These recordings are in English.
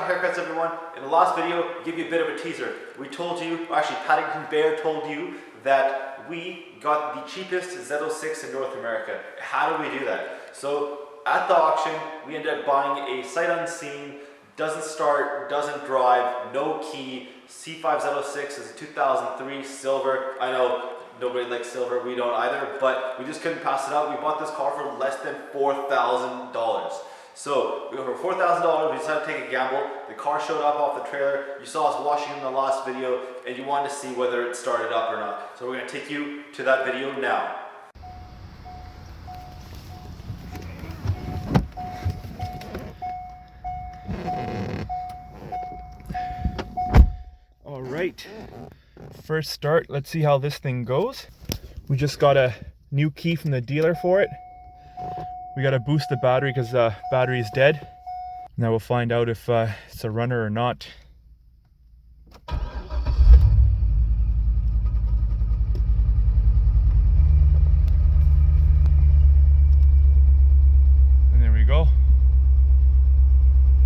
back to Haircuts, everyone. In the last video, I gave you a bit of a teaser. We told you, actually Paddington Bear told you that we got the cheapest Z06 in North America. How did we do that? So at the auction, we ended up buying a sight unseen, doesn't start, doesn't drive, no key, C5 Z06 is a 2003 silver. I know nobody likes silver, we don't either, but we just couldn't pass it up. We bought this car for less than $4,000. So we went for $4,000, we decided to take a gamble. The car showed up off the trailer. You saw us washing in the last video and you wanted to see whether it started up or not. So we're gonna take you to that video now. All right, first start, let's see how this thing goes. We just got a new key from the dealer for it. We got to boost the battery because the battery is dead. Now we'll find out if it's a runner or not. And there we go.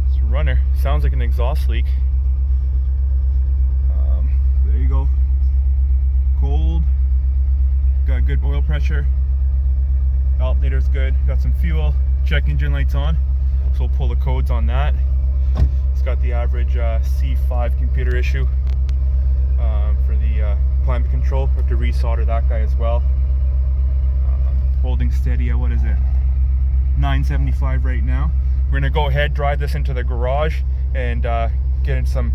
It's a runner. Sounds like an exhaust leak. There you go. Cold. Got good oil pressure. Alternator's good. Got some fuel. Check engine lights on. So we'll pull the codes on that. It's got the average C5 computer issue for the climate control. We have to resolder that guy as well. Holding steady at, what is it? 975 right now. We're gonna go ahead, drive this into the garage and get in some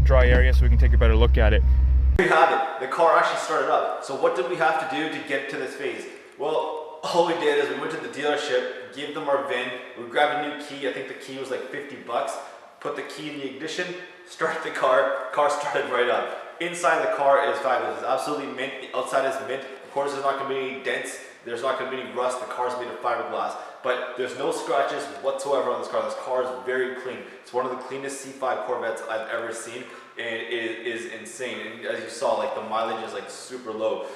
dry area so we can take a better look at it. We have it. The car actually started up. So what did we have to do to get to this phase? Well, all we did is we went to the dealership, gave them our VIN, we grabbed a new key. I think the key was like 50 bucks. Put the key in the ignition, started the car started right up. Inside the car is fabulous. It's absolutely mint. The outside is mint. Of course, there's not going to be any dents. There's not going to be any rust. The car's made of fiberglass. But there's no scratches whatsoever on this car. This car is very clean. It's one of the cleanest C5 Corvettes I've ever seen. And it is insane. And as you saw, like the mileage is like super low.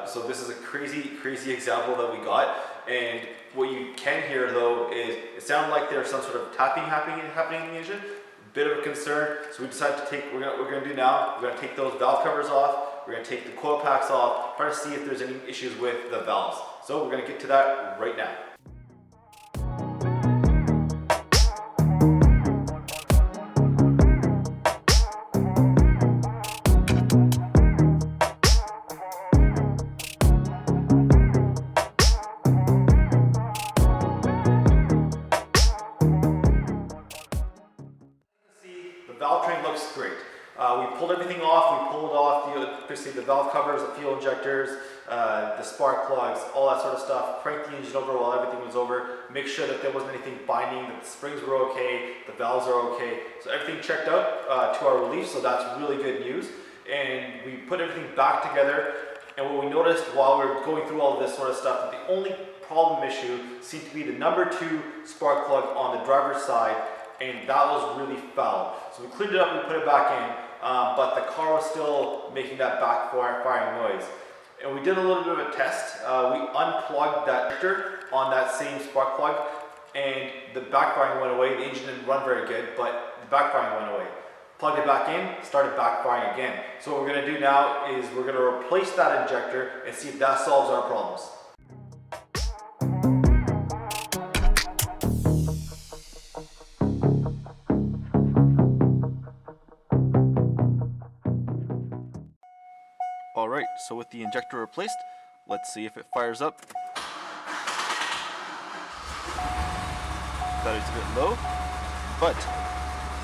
So this is a crazy example that we got. And what you can hear though is it sounded like there's some sort of tapping happening in the engine. Bit of a concern. So we decided to take, we're gonna do now, we're gonna take those valve covers off. We're gonna take the coil packs off, try to see if there's any issues with the valves. So we're gonna get to that right now. Valve train looks great. We pulled everything off. We pulled off the valve covers, the fuel injectors, the spark plugs, all that sort of stuff. Cranked the engine over while everything was over. Make sure that there wasn't anything binding, that the springs were okay, the valves are okay. So everything checked out to our relief, so that's really good news. And we put everything back together. And what we noticed while we were going through all of this sort of stuff, that the only problem issue seemed to be the number 2 spark plug on the driver's side. And that was really foul. So we cleaned it up and put it back in, but the car was still making that backfiring noise. And we did a little bit of a test. We unplugged that injector on that same spark plug, and the backfiring went away. The engine didn't run very good, but the backfiring went away. Plugged it back in, started backfiring again. So what we're gonna do now is we're gonna replace that injector and see if that solves our problems. Alright, so with the injector replaced, let's see if it fires up. Battery's a bit low, but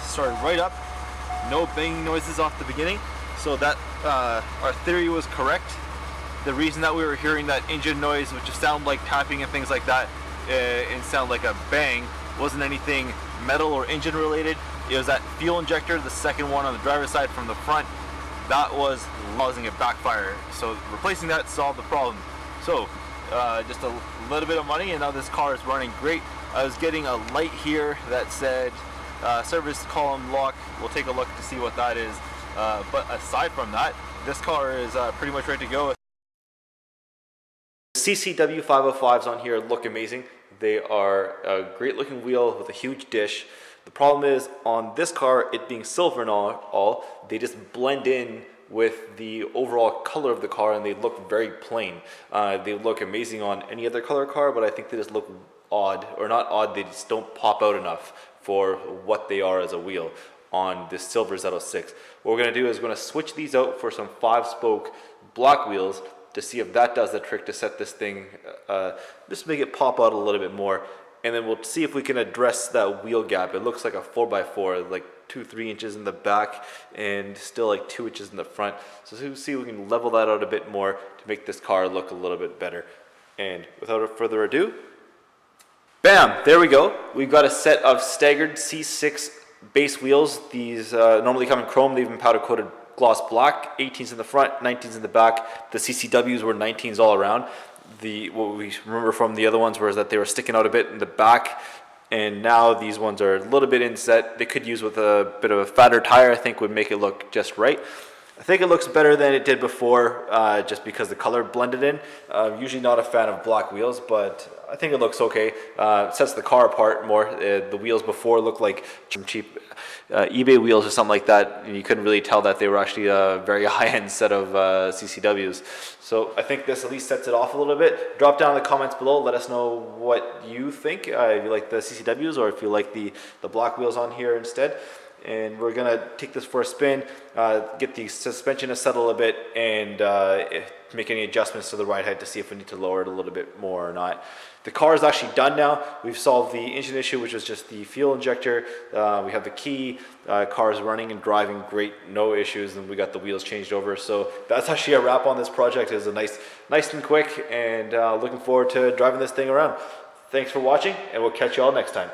started right up. No banging noises off the beginning, so that our theory was correct. The reason that we were hearing that engine noise, which just sound like tapping and things like that, and sound like a bang, wasn't anything metal or engine related. It was that fuel injector, the second one on the driver's side from the front, that was causing a backfire. So replacing that solved the problem. So just a little bit of money and now this car is running great. I was getting a light here that said service column lock. We'll take a look to see what that is. But aside from that, this car is pretty much ready to go. CCW 505s on here look amazing. They are a great looking wheel with a huge dish. The problem is on this car, it being silver and all, they just blend in with the overall color of the car and they look very plain. They look amazing on any other color car, but I think they just look odd, or not odd, they just don't pop out enough for what they are as a wheel on this silver Z06. What we're gonna do is we're gonna switch these out for some 5-spoke black wheels to see if that does the trick to set this thing, just make it pop out a little bit more. And then we'll see if we can address that wheel gap. It looks like a 4x4, like 2-3 inches in the back and still like 2 inches in the front. So we'll see if we can level that out a bit more to make this car look a little bit better. And without further ado, bam, there we go. We've got a set of staggered C6 base wheels. These normally come in chrome. They've been powder coated gloss black, 18s in the front, 19s in the back. The CCWs were 19s all around. What we remember from the other ones was that they were sticking out a bit in the back, and now these ones are a little bit inset. They could use with a bit of a fatter tire, I think would make it look just right. I think it looks better than it did before, just because the color blended in. Usually not a fan of black wheels, but I think it looks okay. Sets the car apart more. The wheels before looked like cheap eBay wheels or something like that. And you couldn't really tell that they were actually a very high-end set of CCWs. So I think this at least sets it off a little bit. Drop down in the comments below. Let us know what you think. If you like the CCWs or if you like the black wheels on here instead. And we're gonna take this for a spin, get the suspension to settle a bit, and make any adjustments to the ride height to see if we need to lower it a little bit more or not. The car is actually done now. We've solved the engine issue, which was just the fuel injector. We have the key. Car is running and driving great, no issues, and we got the wheels changed over. So that's actually a wrap on this project. It's a nice and quick, and looking forward to driving this thing around. Thanks for watching, and we'll catch you all next time.